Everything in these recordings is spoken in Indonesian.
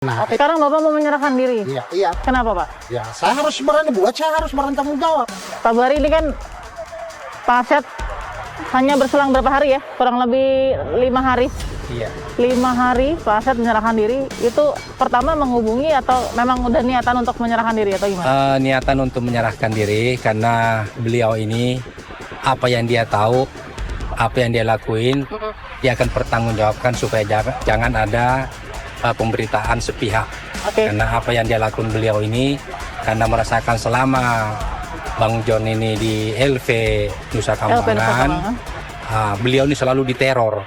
Nah, Oke, sekarang Bapak mau menyerahkan diri. iya. Kenapa, Pak? Ya, saya harus berani buat, saya harus bertanggung jawab. Pak Buhari ini kan Pak Arsyad hanya berselang berapa hari ya? Kurang lebih 5 hari. Iya. 5 hari Pak Arsyad menyerahkan diri. Itu pertama menghubungi atau memang udah niatan untuk menyerahkan diri atau gimana? Niatan untuk menyerahkan diri karena beliau ini apa yang dia tahu, apa yang dia lakuin, dia akan pertanggungjawabkan supaya jangan ada pemberitaan sepihak. Oke. Karena apa yang dia lakukan beliau ini, karena merasakan selama Bang John ini di LV Nusa Kambangan, beliau ini selalu diteror,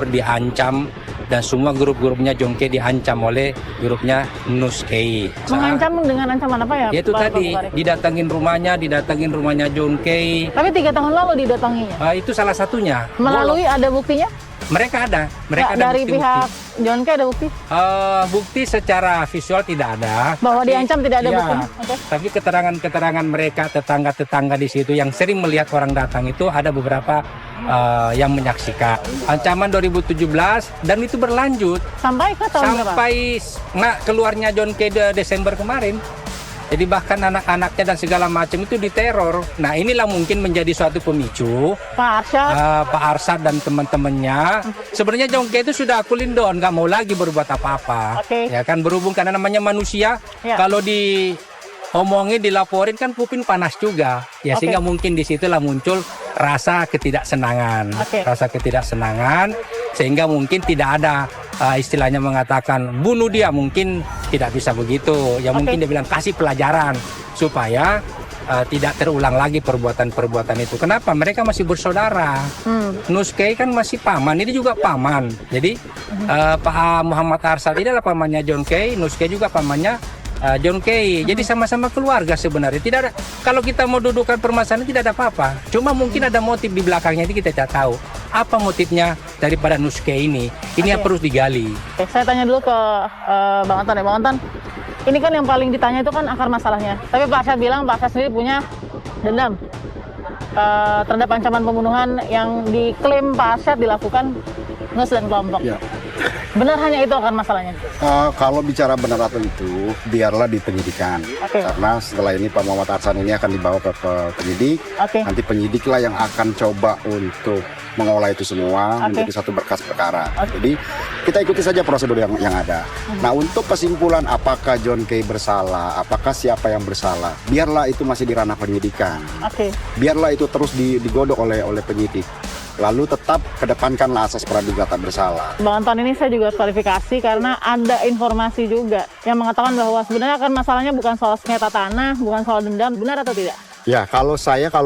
diancam, dan semua grup-grupnya Jongke diancam oleh grupnya Nuskei. Mengancam dengan ancaman apa ya? Itu Pak tadi Buhari? didatangin rumahnya Jongke. Tapi 3 tahun lalu didatanginya. Itu salah satunya. Melalui ada buktinya? Mereka ada Nggak, ada dari bukti-bukti. pihak Jongke ada bukti Bukti secara visual tidak ada. bahwa Tapi- diancam tidak ada iya, buktinya. Oke. Tapi keterangan mereka, tetangga-tetangga di situ yang sering melihat orang datang itu ada beberapa yang menyaksikan. Ancaman 2017 dan itu berlanjut Sampai ke tahun berapa? sampai keluarnya John K. Desember kemarin. Jadi bahkan anak-anaknya dan segala macam itu diteror. Nah, inilah mungkin menjadi suatu pemicu Pak Arsyad. Pak Arsyad dan teman-temannya. Sebenarnya Jongke itu sudah kulin down, nggak mau lagi berbuat apa-apa. Oke. Ya kan, berhubung karena namanya manusia, Ya. kalau diomongin, dilaporin kan kuping panas juga. Ya Oke. sehingga mungkin disitulah muncul rasa ketidaksenangan. Oke. Rasa ketidaksenangan sehingga mungkin tidak ada istilahnya mengatakan bunuh dia, mungkin tidak bisa begitu. Ya Oke. mungkin dia bilang kasih pelajaran supaya tidak terulang lagi perbuatan-perbuatan itu. Kenapa? Mereka masih bersaudara. Nuskei kan masih paman, ini juga paman. Jadi Pak Muhammad Arsyad ini adalah pamannya John Kei, Nuskei juga pamannya John Kei. Jadi sama-sama keluarga sebenarnya. Tidak ada, kalau kita mau dudukan permasalahan tidak ada apa-apa. Cuma mungkin ada motif di belakangnya itu kita tidak tahu. Apa motifnya daripada Nuskei ini? Ini yang perlu digali. Oke, saya tanya dulu ke Bang Anton ya. Bang Anton, ini kan yang paling ditanya itu kan akar masalahnya. Tapi Pak Arsyad bilang Pak Arsyad sendiri punya dendam terhadap ancaman pembunuhan yang diklaim Pak Arsyad dilakukan Nus dan kelompok. Ya. Benar hanya itu akar masalahnya? Kalau bicara benar atau itu, biarlah di penyidikan. Oke. Karena setelah ini Pak Muhammad Arsyad ini akan dibawa ke penyidik. Oke. Nanti penyidiklah yang akan coba untuk mengolah itu semua Oke. menjadi satu berkas perkara. Oke. Jadi kita ikuti saja prosedur yang ada. Nah, untuk kesimpulan apakah John Kei bersalah, apakah siapa yang bersalah, biarlah itu masih di ranah penyidikan. Oke. Biarlah itu terus digodok oleh penyidik. Lalu tetap kedepankanlah asas praduga tak bersalah. Bang Anton, ini saya juga klarifikasi karena ada informasi juga yang mengatakan bahwa sebenarnya kan masalahnya bukan soal sengketa tanah, bukan soal dendam. Benar atau tidak? Ya, kalau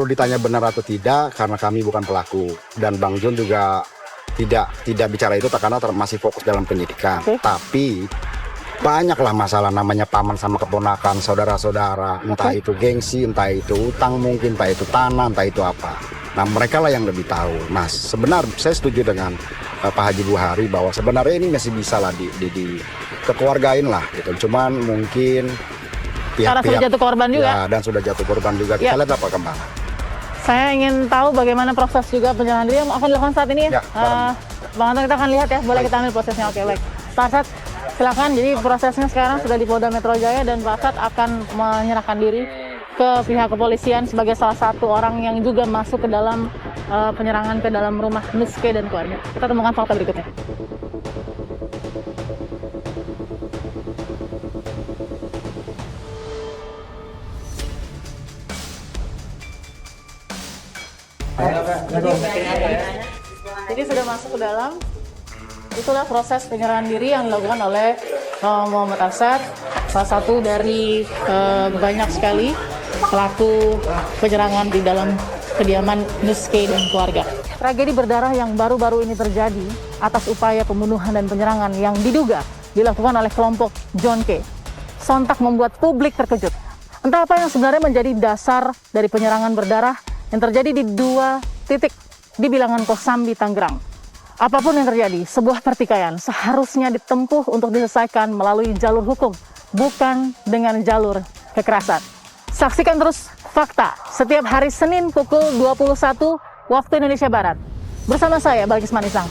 ditanya benar atau tidak, karena kami bukan pelaku dan Bang John juga tidak bicara itu karena masih fokus dalam penyidikan. Oke. Tapi banyaklah masalah namanya paman sama keponakan, saudara-saudara, entah itu gengsi, entah itu utang mungkin, entah itu tanah, entah itu apa. Nah, mereka lah yang lebih tahu. Nah, saya setuju dengan Pak Haji Buhari bahwa sebenarnya ini masih bisa lah di kekeluargain lah gitu. Cuman mungkin Karena sudah jatuh korban juga. Ya, dan sudah jatuh korban juga. Ya. Kita lihat apa perkembangan. Saya ingin tahu bagaimana proses juga penyerahan diri yang akan dilakukan saat ini ya. Ya, bareng. Bang Anton, kita akan lihat ya. Boleh kita ambil prosesnya. Oke, baik. Pak Arsyad, silakan. Jadi prosesnya sekarang sudah di Polda Metro Jaya dan Pak Arsyad akan menyerahkan diri ke pihak kepolisian sebagai salah satu orang yang juga masuk ke dalam penyerangan ke dalam rumah Nuskei dan keluarga. Kita temukan fakta berikutnya. Jadi sudah masuk ke dalam. Itulah proses penyerahan diri yang dilakukan oleh Muhammad Arsyad, salah satu dari banyak sekali pelaku penyerangan di dalam kediaman Nuskei dan keluarga. Tragedi berdarah yang baru-baru ini terjadi atas upaya pembunuhan dan penyerangan yang diduga dilakukan oleh kelompok John K. sontak membuat publik terkejut. Entah apa yang sebenarnya menjadi dasar dari penyerangan berdarah yang terjadi di 2 titik di bilangan Kosambi, Tangerang. Apapun yang terjadi, sebuah pertikaian seharusnya ditempuh untuk diselesaikan melalui jalur hukum, bukan dengan jalur kekerasan. Saksikan terus Fakta setiap hari Senin pukul 21 waktu Indonesia Barat. Bersama saya, Balkis Manisang.